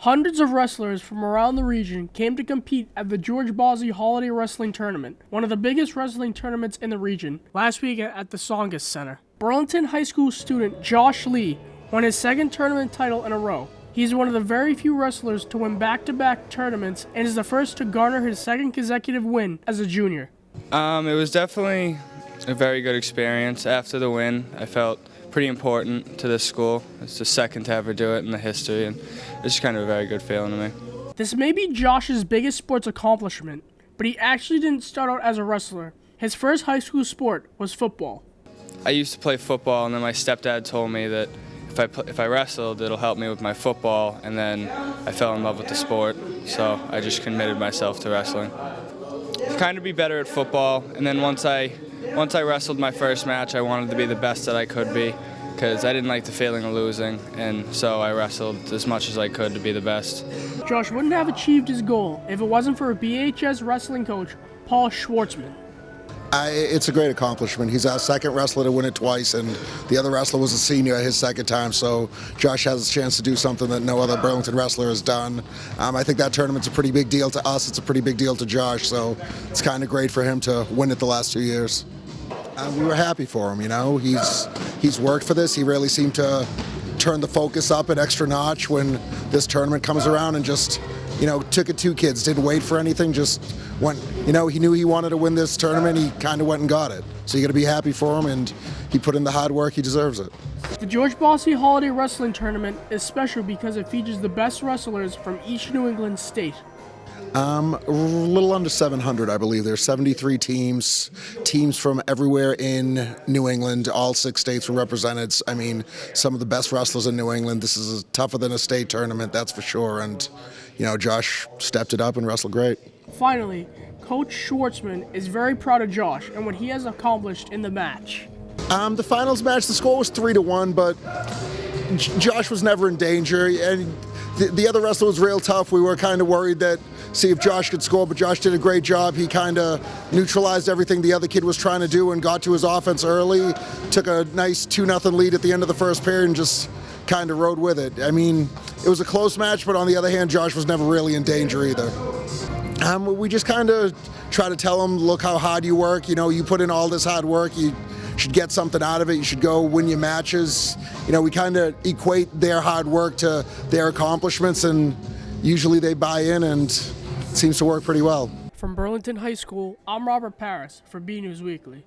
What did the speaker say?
Hundreds of wrestlers from around the region came to compete at the George Bossi Holiday Wrestling Tournament, one of the biggest wrestling tournaments in the region, last week at the Songus Center. Burlington High School student Josh Lee won his second tournament title in a row. He's one of the very few wrestlers to win back-to-back tournaments and is the first to garner his second consecutive win as a junior. It was definitely a very good experience. After the win, I felt pretty important to this school. It's the second to ever do it in the history, and it's kind of a very good feeling to me. This may be Josh's biggest sports accomplishment, but he actually didn't start out as a wrestler. His first high school sport was football. I used to play football, and then my stepdad told me that if I wrestled, it'll help me with my football, and then I fell in love with the sport, so I just committed myself to wrestling. Kind of be better at football, and then once I wrestled my first match, I wanted to be the best that I could be because I didn't like the feeling of losing, and so I wrestled as much as I could to be the best. Josh wouldn't have achieved his goal if it wasn't for a BHS wrestling coach, Paul Schwartzman. It's a great accomplishment. He's our second wrestler to win it twice, and the other wrestler was a senior his second time, so Josh has a chance to do something that no other Burlington wrestler has done. I think that tournament's a pretty big deal to us. It's a pretty big deal to Josh, so it's kind of great for him to win it the last 2 years. We were happy for him, you know. He's worked for this. He really seemed to turn the focus up an extra notch when this tournament comes around and just, took it 2 kids, didn't wait for anything, just went, he knew he wanted to win this tournament, he kind of went and got it. So you got to be happy for him, and he put in the hard work, he deserves it. The George Bossi Holiday Wrestling Tournament is special because it features the best wrestlers from each New England state. A little under 700, I believe. There's 73 teams from everywhere in New England. All 6 states were represented. I mean, some of the best wrestlers in New England. This is tougher than a state tournament, that's for sure. And, Josh stepped it up and wrestled great. Finally, Coach Schwartzman is very proud of Josh and what he has accomplished in the match. The finals match, the score was 3-1, but Josh was never in danger. And the other wrestler was real tough. We were kind of worried that, see if Josh could score, but Josh did a great job. He kind of neutralized everything the other kid was trying to do and got to his offense early, took a nice 2-0 lead at the end of the first period and just kind of rode with it. I mean, it was a close match, but on the other hand, Josh was never really in danger either. We just kind of try to tell him, look how hard you work. You put in all this hard work. You should get something out of it. You should go win your matches. We kind of equate their hard work to their accomplishments, and usually they buy in, and it seems to work pretty well. From Burlington High School, I'm Robert Paris for B News Weekly.